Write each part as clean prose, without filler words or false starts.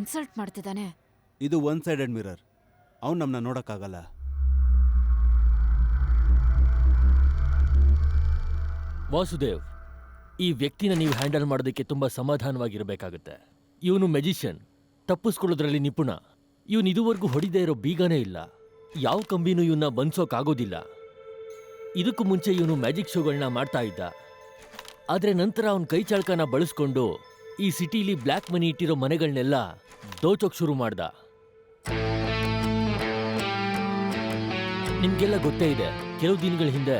Insult ಮಾಡ್ತಿದ್ದಾನೆ. ಇದು one sided mirror. ಅವ್ನು ನಮ್ಮನ್ನ ನೋಡಕ್ಕಾಗಲ್ಲ. ವಾಸುದೇವ್, ಈ ವ್ಯಕ್ತಿನ ನೀವು ಹ್ಯಾಂಡಲ್ ಮಾಡೋದಕ್ಕೆ ತುಂಬಾ ಸಮಾಧಾನವಾಗಿರಬೇಕಾಗುತ್ತೆ. ಇವನು ಮೆಜಿಷಿಯನ್, ತಪ್ಪಿಸ್ಕೊಳ್ಳೋದ್ರಲ್ಲಿ ನಿಪುಣ. ಇವನು ಇದುವರೆಗೂ ಹೊಡಿದೇ ಇರೋ ಬೀಗನೇ ಇಲ್ಲ. ಯಾವ ಕಂಬಿನೂ ಇವನ್ನ ಬಂಧಿಸೋಕ್ಕಾಗೋದಿಲ್ಲ. ಇದಕ್ಕೂ ಮುಂಚೆ ಇವನು ಮ್ಯಾಜಿಕ್ ಶೋಗಳನ್ನ ಮಾಡ್ತಾ ಇದ್ದ. ಆದ್ರೆ ನಂತರ ಅವನ ಕೈ ಚಾಳಕನ ಬಳಸ್ಕೊಂಡು ಈ ಸಿಟಿಲಿ ಬ್ಲ್ಯಾಕ್ ಮನಿ ಇಟ್ಟಿರೋ ಮನೆಗಳನ್ನೆಲ್ಲ ದೋಚೋಕ್ ಶುರು ಮಾಡ್ದ. ನಿಮ್ಗೆಲ್ಲ ಗೊತ್ತೇ ಇದೆ, ಕೆಲವು ದಿನಗಳ ಹಿಂದೆ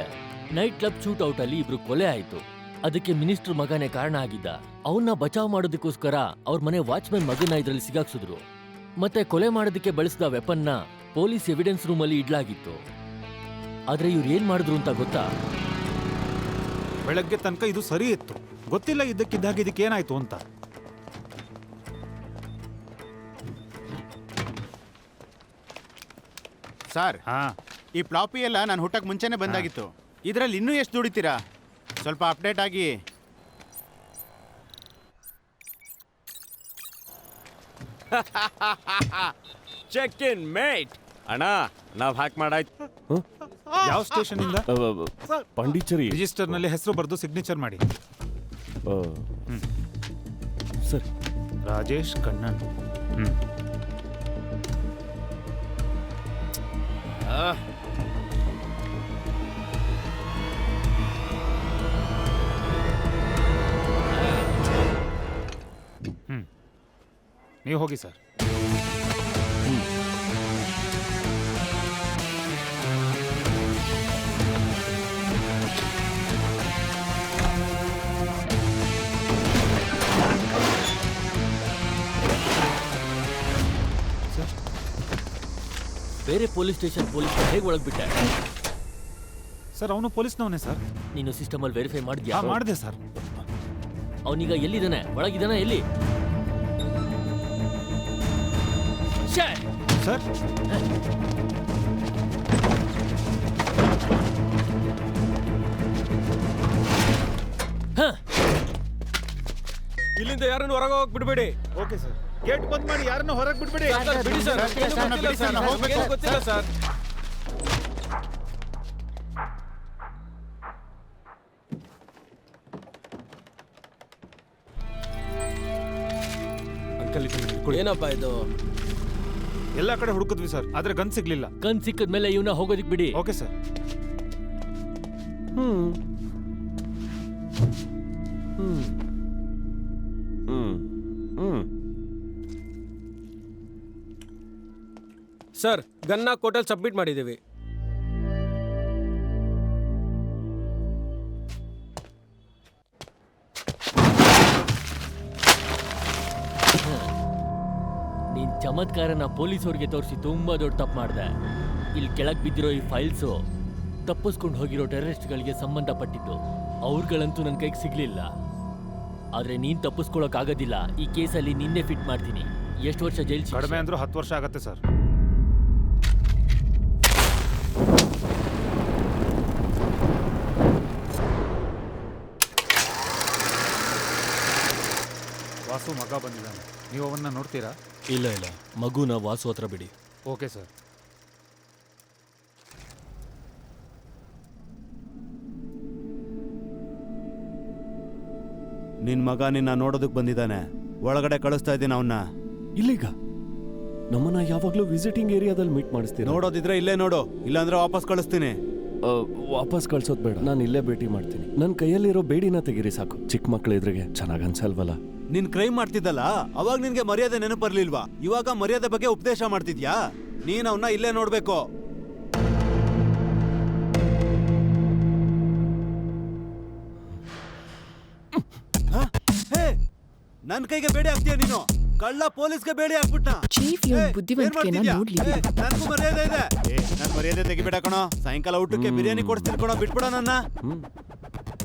ನೈಟ್ ಕ್ಲಬ್ ಶೂಟ್ ಔಟ್ ಅಲ್ಲಿ ಇಬ್ರು ಕೊಲೆ ಆಯ್ತು. ಅದಕ್ಕೆ ಮಿನಿಸ್ಟರ್ ಮಗನೇ ಕಾರಣ ಆಗಿದ್ದ. ಅವನ್ನ ಬಚಾವ್ ಮಾಡೋದಕ್ಕೋಸ್ಕರ ಅವ್ರ ಮನೆ ವಾಚ್ಮನ್ ಮಗನ ಇದ್ರಲ್ಲಿ ಸಿಗಾಕ್ಸಿದ್ರು. ಮತ್ತೆ ಕೊಲೆ ಮಾಡೋದಕ್ಕೆ ಬಳಸಿದ ವೆಪನ್ನ ಪೊಲೀಸ್ ಎವಿಡೆನ್ಸ್ ರೂಮ್ ಅಲ್ಲಿ ಇಡ್ಲಾಗಿತ್ತು. ಆದ್ರೆ ಇವ್ರು ಏನ್ ಮಾಡಿದ್ರು ಅಂತ ಗೊತ್ತಾ? ಬೆಳಗ್ಗೆ ತನಕ ಇದು ಸರಿ ಇತ್ತು, ಗೊತ್ತಿಲ್ಲ ಇದ್ದಕ್ಕಿದ್ದಾಗ ಇದಕ್ಕೆ ಏನಾಯ್ತು ಅಂತ. ಸರ್, ಈ ಫ್ಲಾಪಿ ಎಲ್ಲ ನಾನು ಹುಟ್ಟಕ್ಕೆ ಮುಂಚೆನೆ ಬಂದಾಗಿತ್ತು. ಇದರಲ್ಲಿ ಇನ್ನೂ ಎಷ್ಟು ದುಡಿತೀರಾ? ಸ್ವಲ್ಪ ಅಪ್ಡೇಟ್ ಆಗಿ. Check in mate. ಅಣ್ಣ, ನಾವ್ ಹ್ಯಾಕ್ ಮಾಡಾಯ್ತು. ಯಾವ ಸ್ಟೇಷನ್ ಇಂದ? ಪಾಂಡಿಚೇರಿ. ರಿಜಿಸ್ಟರ್ ನಲ್ಲಿ ಹೆಸರು ಬರೆದು ಸಿಗ್ನೇಚರ್ ಮಾಡಿ. ಸರ್, ರಾಜೇಶ್ ಕಣ್ಣನ್. ನೀವು ಹೋಗಿ ಸರ್. ಬೇರೆ ಪೊಲೀಸ್ ಸ್ಟೇಷನ್ ಪೊಲೀಸ್ ಹೇಗೆ ಒಳಗ್ಬಿಟ್ಟೆ? ಸರ್, ಅವನು ಪೊಲೀಸ್ನವನೇ ಸರ್. ನೀನು ಸಿಸ್ಟಮ್ ಅಲ್ಲಿ ವೆರಿಫೈ ಮಾಡಿದ್ಯಾ? ಮಾಡಿದೆ ಸರ್. ಅವನೀಗ ಎಲ್ಲಿದ್ದಾನೆ? ಒಳಗಿದ್ದಾನೆ? ಎಲ್ಲಿ ಸರ್? ಇಲ್ಲಿಂದ ಯಾರನ್ನು ಹೊರಗೆ ಹೋಗಕ್ ಬಿಡ್ಬೇಡಿ. Okay sir. ಗೇಟ್ ಬಂದ್ ಮಾಡಿ, ಯಾರನ್ನು ಹೊರಗೆ ಬಿಡ್ಬೇಡಿ. ಬಿಡಿ ಸರ್, ಗೊತ್ತಿಲ್ಲ ಸರ್. ಏನಪ್ಪ ಇದು? ಎಲ್ಲ ಕಡೆ ಹುಡುಕಿದ್ವಿ ಸರ್, ಆದ್ರೆ ಗನ್ ಸಿಗ್ಲಿಲ್ಲ. ಗನ್ ಸಿಕ್ಕದ್ಮೇಲೆ ಇವನ್ನ ಹೋಗೋದಿಕ್ ಬಿಡಿ. Okay sir. ಸರ್, ಗನ್ನ ಕೋರ್ಟಲ್ ಸಬ್ಮಿಟ್ ಮಾಡಿದ್ದೀವಿ. ನೀನ್ ಚಮತ್ಕಾರನ ಪೊಲೀಸವ್ರಿಗೆ ತೋರಿಸಿ ತುಂಬಾ ದೊಡ್ಡ ತಪ್ಪು ಮಾಡಿದೆ. ಇಲ್ಲಿ ಕೆಳಗ್ ಬಿದ್ದಿರೋ ಈ ಫೈಲ್ಸು ತಪ್ಪಿಸ್ಕೊಂಡು ಹೋಗಿರೋ ಟೆರರಿಸ್ಟ್ಗಳಿಗೆ ಸಂಬಂಧಪಟ್ಟಿದ್ದು. ಅವ್ರುಗಳಂತೂ ನನ್ನ ಕೈಗೆ ಸಿಗ್ಲಿಲ್ಲ. ಆದ್ರೆ ನೀನ್ ತಪ್ಪಿಸ್ಕೊಳಕ್ಕಾಗೋದಿಲ್ಲ. ಈ ಕೇಸಲ್ಲಿ ನಿನ್ನೆ ಫಿಟ್ ಮಾಡ್ತೀನಿ. ಎಷ್ಟು ವರ್ಷ ಜೈಲ್ ಶಿಕ್ಷೆ? ಕಡಿಮೆ ಅಂದ್ರೂ 10 ವರ್ಷ ಆಗತ್ತೆ ಸರ್. ವಾಸು ಮಗ ಬಂದಿದ್ದಾನೆ, ನೀವು ಅವನ್ನ ನೋಡ್ತೀರಾ? ಇಲ್ಲ, ಮಗುನ ವಾಸು ಹತ್ರ ಬಿಡಿ. Okay sir. ನಿನ್ ಮಗ ನಿನ್ನ ನೋಡೋದಕ್ ಬಂದಿದ್ದಾನೆ. ಒಳಗಡೆ ಕಳಿಸ್ತಾ ಇದ್ದೀನಿ ಅವನ್ನ. ಇಲ್ಲೀಗ ನಮ್ಮನ್ನ ಯಾವಾಗ್ಲೂ ವಿಸಿಟಿಂಗ್ ಏರಿಯಾದಲ್ಲಿ ಮೀಟ್ ಮಾಡಿಸ್ತೀನಿ. ನೋಡೋದಿದ್ರೆ ಇಲ್ಲೇ ನೋಡು, ಇಲ್ಲಾಂದ್ರೆ ವಾಪಸ್ ಕಳಿಸ್ತೀನಿ. ವಾಪಸ್ ಕಳ್ಸೋದ್ ಬೇಡ, ನಾನು ಇಲ್ಲೇ ಭೇಟಿ ಮಾಡ್ತೀನಿ. ನನ್ನ ಕೈಯಲ್ಲಿರೋ ಬೇಡಿನ ತೆಗೀರಿ ಸಾಕು. ಚಿಕ್ಕ ಮಕ್ಳ ಎದುರಿಗೆ ಚೆನ್ನಾಗ್ ಅನ್ಸಲ್ವಲ್ಲ? ನೀನ್ ಕ್ರೈಮ್ ಮಾಡ್ತಿದ್ದಲ್ಲ, ಅವಾಗ ನಿನ್ಗೆ ಮರ್ಯಾದೆ ನೆನಪರ್ಲಿಲ್ವಾ? ಇವಾಗ ಮರ್ಯಾದೆ ಬಗ್ಗೆ ಉಪದೇಶ ಮಾಡ್ತಿದ್ಯಾ? ನೀನ್ ಅವನ್ನ ಇಲ್ಲೇ ನೋಡ್ಬೇಕು. ನನ್ ಕೈಗೆ ಬೇಡಿ ಹಾಕ್ತೀಯ ನೀನು? ಕಳ್ಳ ಪೊಲೀಸ್ಗೆ ಬೇಡಿ ಹಾಕ್ಬಿಟ್ಟ. ಚೀಫ್ ಇವನ್ ಬುದ್ಧಿವಂತಿಕೆನ ನೋಡ್ಲಿ. ನನಗೂ ಮರ್ಯಾದೆ ಇದೆ. ನನ್ ಮರ್ಯಾದೆ ತೆಗಿಬೇಡ ಕಣೋ. ಸಾಯಂಕಾಲ ಊಟಕ್ಕೆ ಬಿರಿಯಾನಿ ಕೊಡಿಸ್ತೀನಿ ಕಣೋ, ಬಿಟ್ಬಿಡ ನನ್ನ.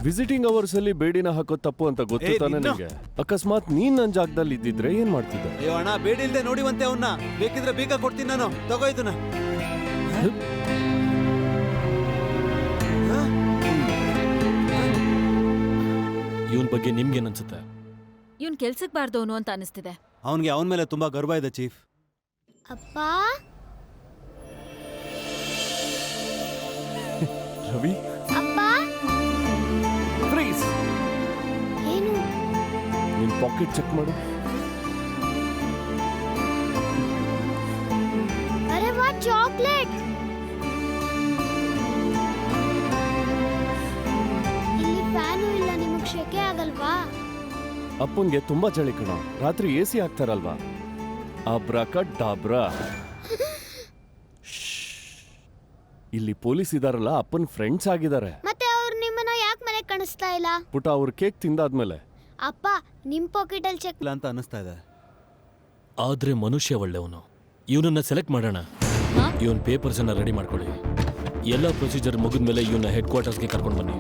ವಿಸಿಟಿಂಗ್ ಅವರ್ಸ್ ಅಲ್ಲಿ ಬೇಡಿನ ಹಾಕೋದ್ ತಪ್ಪು ಅಂತ ಗೊತ್ತು ತಾನೆ ನಿಮಗೆ? ಅಕಸ್ಮಾತ್ ನೀನ್ ನನ್ ಜಾಗದಲ್ಲಿ ಇದ್ದಿದ್ರೆ ಏನ್ ಮಾಡ್ತಿದ್ದೆ? ಅಯ್ಯೋ ಅಣ್ಣ, ಬೇಡಿ ಇಲ್ದೆ ನೋಡಿವಂತೆ ಅವನ್ನ. ಬೇಕಿದ್ರೆ ಬೀಗ ಕೊಡ್ತೀನಿ ನಾನು, ತಗೋ ಇದನ್ನ. ಇವನ್ ಬಗ್ಗೆ ನಿಮ್ಗೇನ್ ಅನ್ಸುತ್ತೆ? ಇವನ್ ಕೆಲ್ಸಕ್ ಬಾರ್ದವನು ಅಂತ ಅನಿಸ್ತಿದೆ. ಅವನಿಗೆ ಅವನ ಮೇಲೆ ತುಂಬಾ ಗರ್ವ ಇದೆ ಚೀಫ್. ಅಪ್ಪ ರವಿ ಅಪ್ಪ ಫ್ರೀಸ್. ಏನು ನಿನ್ ಪಾಕೆಟ್ ಚೆಕ್ ಮಾಡು. ಅರೆ ವಾ ಚಾಕ್ಲೇಟ್. ಇಲ್ಲಿ ಫ್ಯಾನು ಇಲ್ಲ, ನಿಮಗೆ ಶೆಕೆ ಆಗಲ್ವಾ? ಅಪ್ಪನ್ಗೆ ತುಂಬಾ ಚಳಿ ಕಣ. ರಾತ್ರಿ AC ಹಾಕ್ತಾರಲ್ವಾ? ಅಬ್ರಾಕಡಾಬ್ರಾ. ಇಲ್ಲಿ ಪೊಲೀಸ್ ಇದಾರಲ್ಲ, ಅಪ್ಪನ್ ಫ್ರೆಂಡ್ಸ್ ಆಗಿದ್ದಾರೆ. ಮತ್ತೆ ಅವ್ರು ನಿಮ್ಮನ್ನ ಯಾಕೆ ಮನೆಗೆ ಕಾಣಿಸ್ತಾ ಇಲ್ಲ? ಪುಟ ಅವ್ರ ಕೇಕ್ ತಿಂದಾದ್ಮೇಲೆ. ಅಪ್ಪ ನಿಮ್ ಪಾಕೆಟ್ ಅಲ್ಲಿ ಚೆಕ್ ಇಲ್ಲ ಅಂತ ಅನಿಸ್ತಾ ಇದೆ. ಆದ್ರೆ ಮನುಷ್ಯ ಒಳ್ಳೆಯವನು. ಇವನನ್ನ ಸೆಲೆಕ್ಟ್ ಮಾಡೋಣ. ಇವನ್ ಪೇಪರ್ಸ್ ಅನ್ನ ರೆಡಿ ಮಾಡ್ಕೊಳ್ಳಿ. ಎಲ್ಲ ಪ್ರೊಸೀಜರ್ ಮುಗಿದ್ಮೇಲೆ ಇವನ್ನ ಹೆಡ್ ಕ್ವಾರ್ಟರ್ಸ್ಗೆ ಕರ್ಕೊಂಡು ಬನ್ನಿ.